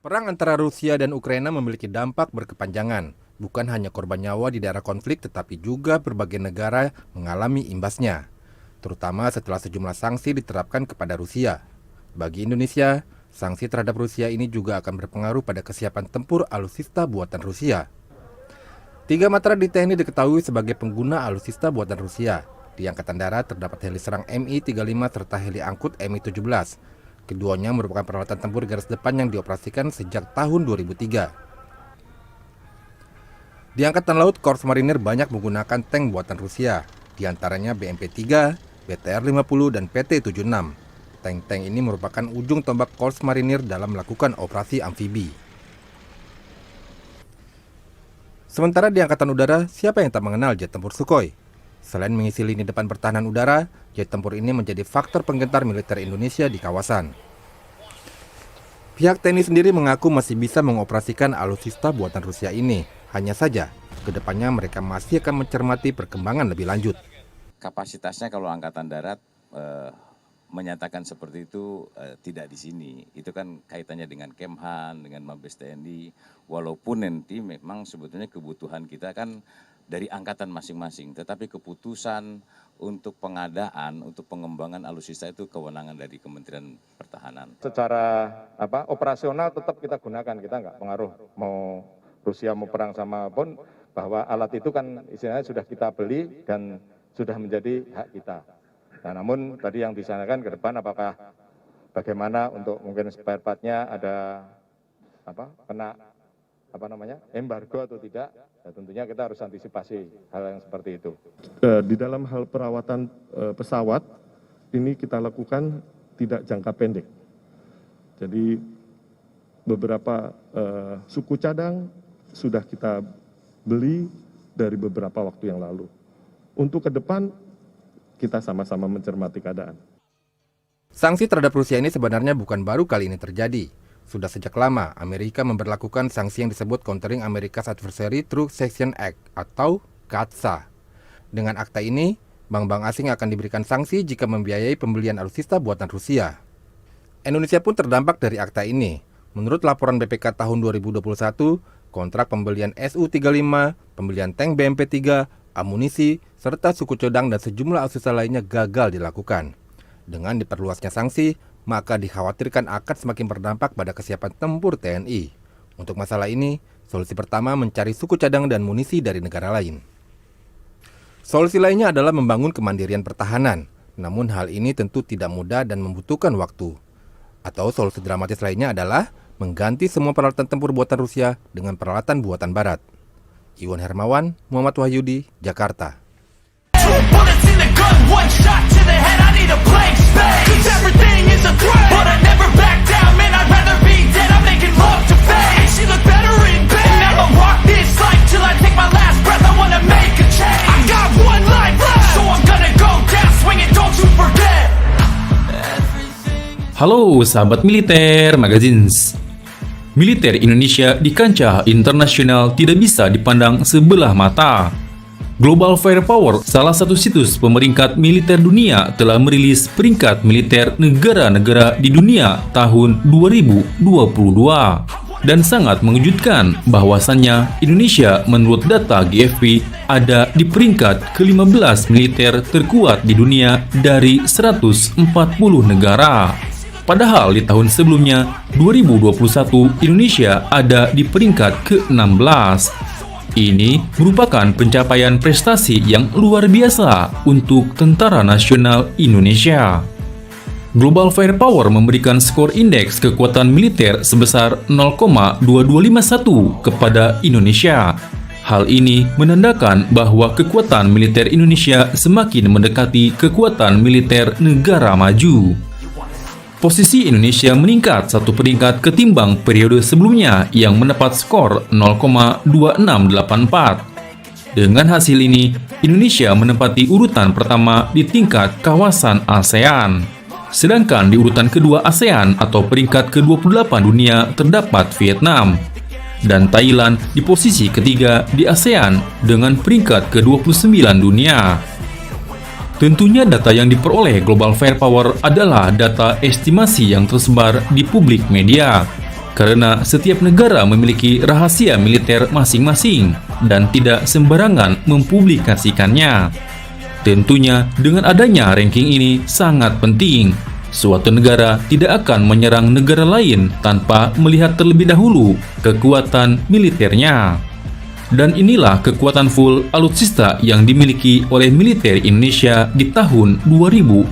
Perang antara Rusia dan Ukraina memiliki dampak berkepanjangan. Bukan hanya korban nyawa di daerah konflik, tetapi juga berbagai negara mengalami imbasnya. Terutama setelah sejumlah sanksi diterapkan kepada Rusia. Bagi Indonesia, sanksi terhadap Rusia ini juga akan berpengaruh pada kesiapan tempur alutsista buatan Rusia. 3 matra di TNI diketahui sebagai pengguna alutsista buatan Rusia. Di Angkatan Darat terdapat heli serang Mi-35 serta heli angkut Mi-17. Keduanya merupakan peralatan tempur garis depan yang dioperasikan sejak tahun 2003. Di Angkatan Laut, Korps Marinir banyak menggunakan tank buatan Rusia, di antaranya BMP-3, BTR-50, dan PT-76. Tank-tank ini merupakan ujung tombak Korps Marinir dalam melakukan operasi amfibi. Sementara di Angkatan Udara, siapa yang tak mengenal jet tempur Sukhoi? Selain mengisi lini depan pertahanan udara, jet tempur ini menjadi faktor penggentar militer Indonesia di kawasan. Pihak TNI sendiri mengaku masih bisa mengoperasikan alutsista buatan Rusia ini. Hanya saja, kedepannya mereka masih akan mencermati perkembangan lebih lanjut. Kapasitasnya kalau Angkatan Darat menyatakan seperti itu tidak di sini. Itu kan kaitannya dengan Kemhan, dengan Mabes TNI. Walaupun nanti memang sebetulnya kebutuhan kita kan dari angkatan masing-masing. Tetapi keputusan untuk pengadaan, untuk pengembangan alutsista itu kewenangan dari Kementerian Pertahanan. Secara operasional tetap kita gunakan, kita nggak pengaruh mau Rusia mau perang sama pun, bahwa alat itu kan istilahnya sudah kita beli dan sudah menjadi hak kita. Nah, namun tadi yang disampaikan ke depan apakah bagaimana untuk mungkin spare part-nya ada kena embargo atau tidak, ya tentunya kita harus antisipasi hal yang seperti itu. Di dalam hal perawatan pesawat ini kita lakukan tidak jangka pendek. Jadi beberapa suku cadang sudah kita beli dari beberapa waktu yang lalu. Untuk ke depan, kita sama-sama mencermati keadaan. Sanksi terhadap Rusia ini sebenarnya bukan baru kali ini terjadi. Sudah sejak lama, Amerika memberlakukan sanksi yang disebut Countering America's Adversary Through Sanctions Act atau CAATSA. Dengan akta ini, bank-bank asing akan diberikan sanksi jika membiayai pembelian alutsista buatan Rusia. Indonesia pun terdampak dari akta ini. Menurut laporan BPK tahun 2021, kontrak pembelian Su-35, pembelian tank BMP-3, amunisi, serta suku cadang dan sejumlah alutsista lainnya gagal dilakukan. Dengan diperluasnya sanksi, maka dikhawatirkan akan semakin berdampak pada kesiapan tempur TNI. Untuk masalah ini, solusi pertama mencari suku cadang dan munisi dari negara lain. Solusi lainnya adalah membangun kemandirian pertahanan. Namun hal ini tentu tidak mudah dan membutuhkan waktu. Atau solusi dramatis lainnya adalah mengganti semua peralatan tempur buatan Rusia dengan peralatan buatan Barat. Iwan Hermawan, Muhammad Wahyudi, Jakarta. Halo sahabat militer Magazines. Militer Indonesia di kancah internasional tidak bisa dipandang sebelah mata. Global Firepower, salah satu situs pemeringkat militer dunia, telah merilis peringkat militer negara-negara di dunia tahun 2022. Dan sangat mengejutkan bahwasannya Indonesia menurut data GFP ada di peringkat ke-15 militer terkuat di dunia dari 140 negara. Padahal di tahun sebelumnya, 2021, Indonesia ada di peringkat ke-16. Ini merupakan pencapaian prestasi yang luar biasa untuk Tentara Nasional Indonesia. Global Firepower memberikan skor indeks kekuatan militer sebesar 0,2251 kepada Indonesia. Hal ini menandakan bahwa kekuatan militer Indonesia semakin mendekati kekuatan militer negara maju. Posisi Indonesia meningkat 1 peringkat ketimbang periode sebelumnya yang mendapat skor 0,2684. Dengan hasil ini, Indonesia menempati urutan pertama di tingkat kawasan ASEAN. Sedangkan di urutan kedua ASEAN atau peringkat ke-28 dunia terdapat Vietnam. Dan Thailand di posisi ketiga di ASEAN dengan peringkat ke-29 dunia. Tentunya data yang diperoleh Global Firepower adalah data estimasi yang tersebar di publik media. karena setiap negara memiliki rahasia militer masing-masing dan tidak sembarangan mempublikasikannya. Tentunya dengan adanya ranking ini sangat penting. Suatu negara tidak akan menyerang negara lain tanpa melihat terlebih dahulu kekuatan militernya. Dan inilah kekuatan full alutsista yang dimiliki oleh militer Indonesia di tahun 2022.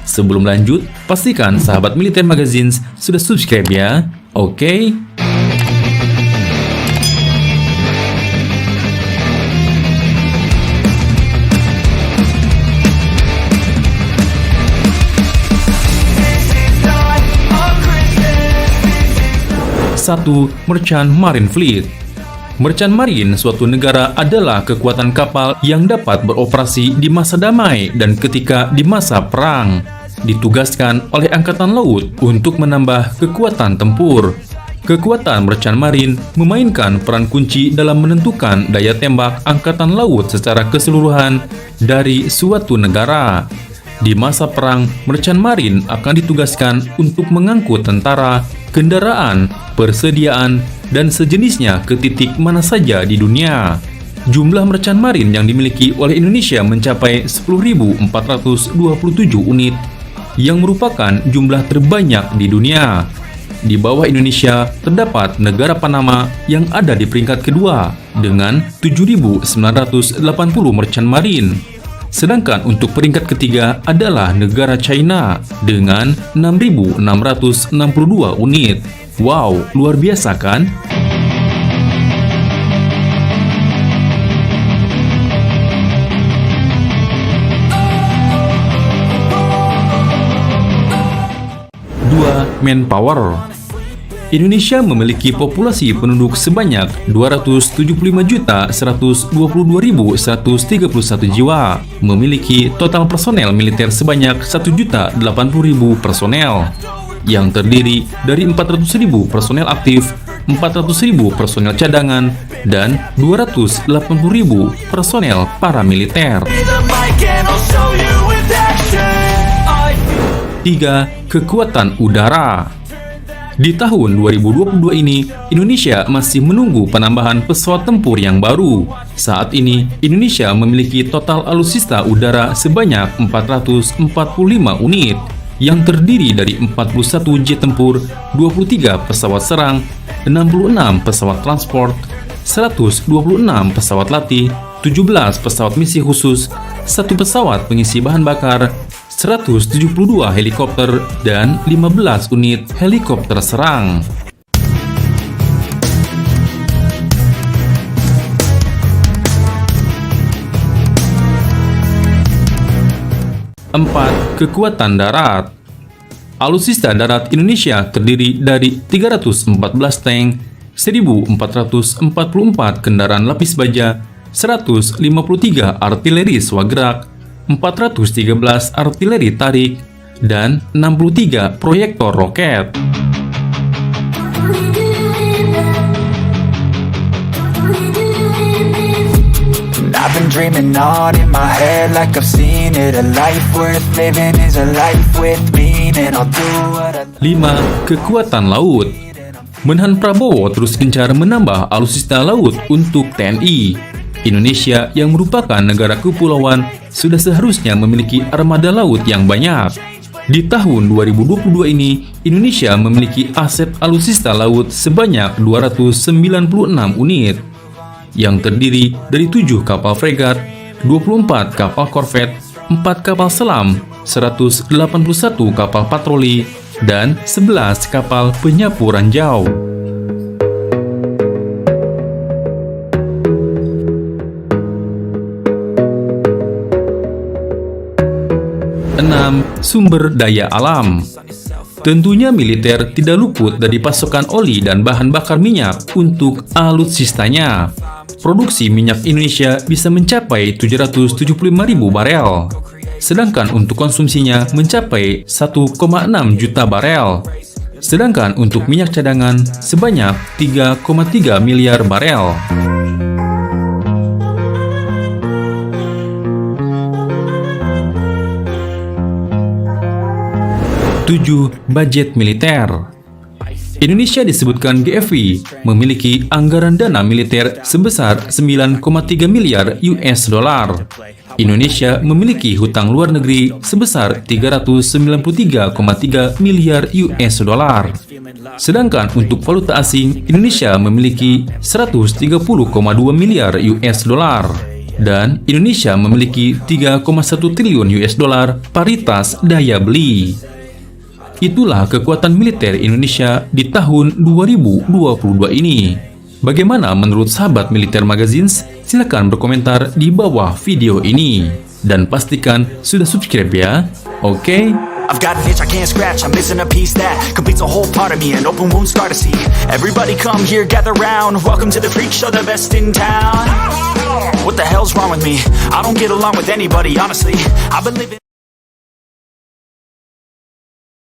Sebelum lanjut, pastikan sahabat Militer Magazines sudah subscribe ya, oke? Satu, Merchant Marine Fleet. Merchant Marine suatu negara adalah kekuatan kapal yang dapat beroperasi di masa damai dan ketika di masa perang. Ditugaskan oleh Angkatan Laut untuk menambah kekuatan tempur. Kekuatan Merchant Marine memainkan peran kunci dalam menentukan daya tembak Angkatan Laut secara keseluruhan dari suatu negara. Di masa perang, Merchant Marine akan ditugaskan untuk mengangkut tentara, kendaraan, persediaan, dan sejenisnya ke titik mana saja di dunia. Jumlah Merchant Marine yang dimiliki oleh Indonesia mencapai 10.427 unit, yang merupakan jumlah terbanyak di dunia. Di bawah Indonesia terdapat negara Panama yang ada di peringkat kedua dengan 7.980 Merchant Marine. Sedangkan untuk peringkat ketiga adalah negara China dengan 6.662 unit. Wow, luar biasa kan? Dua, Manpower. Indonesia memiliki populasi penduduk sebanyak 275.122.131 jiwa, memiliki total personel militer sebanyak 1.080.000 personel, yang terdiri dari 400.000 personel aktif, 400.000 personel cadangan, dan 280.000 personel paramiliter. 3. Kekuatan udara. Di tahun 2022 ini, Indonesia masih menunggu penambahan pesawat tempur yang baru. Saat ini, Indonesia memiliki total alutsista udara sebanyak 445 unit, yang terdiri dari 41 jet tempur, 23 pesawat serang, 66 pesawat transport, 126 pesawat latih, 17 pesawat misi khusus, 1 pesawat pengisi bahan bakar, 172 helikopter, dan 15 unit helikopter serang. Empat, kekuatan darat. Alutsista darat Indonesia terdiri dari 314 tank, 1.444 kendaraan lapis baja, 153 artileri swagerak, 413 artileri tarik, dan 63 proyektor roket. I've been dreaming on in my head like I've seen it. A life worth living is a life with meaning. I'll do what I 5. Kekuatan laut. Menhan Prabowo terus gencar menambah alutsista laut untuk TNI. Indonesia yang merupakan negara kepulauan sudah seharusnya memiliki armada laut yang banyak. Di tahun 2022 ini, Indonesia memiliki aset alutsista laut sebanyak 296 unit, yang terdiri dari 7 kapal fregat, 24 kapal korvet, 4 kapal selam, 181 kapal patroli, dan 11 kapal penyapu ranjau. 6. Sumber daya alam. Tentunya militer tidak luput dari pasokan oli dan bahan bakar minyak untuk alutsistanya. Produksi minyak Indonesia bisa mencapai 775.000 barel, sedangkan untuk konsumsinya mencapai 1,6 juta barel. Sedangkan untuk minyak cadangan sebanyak 3,3 miliar barel. 7. Budget militer. Indonesia disebutkan GFV memiliki anggaran dana militer sebesar 9,3 miliar US dollar. Indonesia memiliki hutang luar negeri sebesar 393,3 miliar US dollar. Sedangkan untuk valuta asing, Indonesia memiliki 130,2 miliar US dollar. Dan Indonesia memiliki 3,1 triliun US dollar paritas daya beli. Itulah kekuatan militer Indonesia di tahun 2022 ini. Bagaimana menurut sahabat Militer Magazines? Silakan berkomentar di bawah video ini. Dan pastikan sudah subscribe ya. Oke? I've got an itch I can't scratch, I'm missing a piece that completes a whole part of me, an open wound scar to see. Everybody come here, gather round, welcome to the freak show, the best in town. What the hell's wrong with me? I don't get along with anybody, honestly. I've been living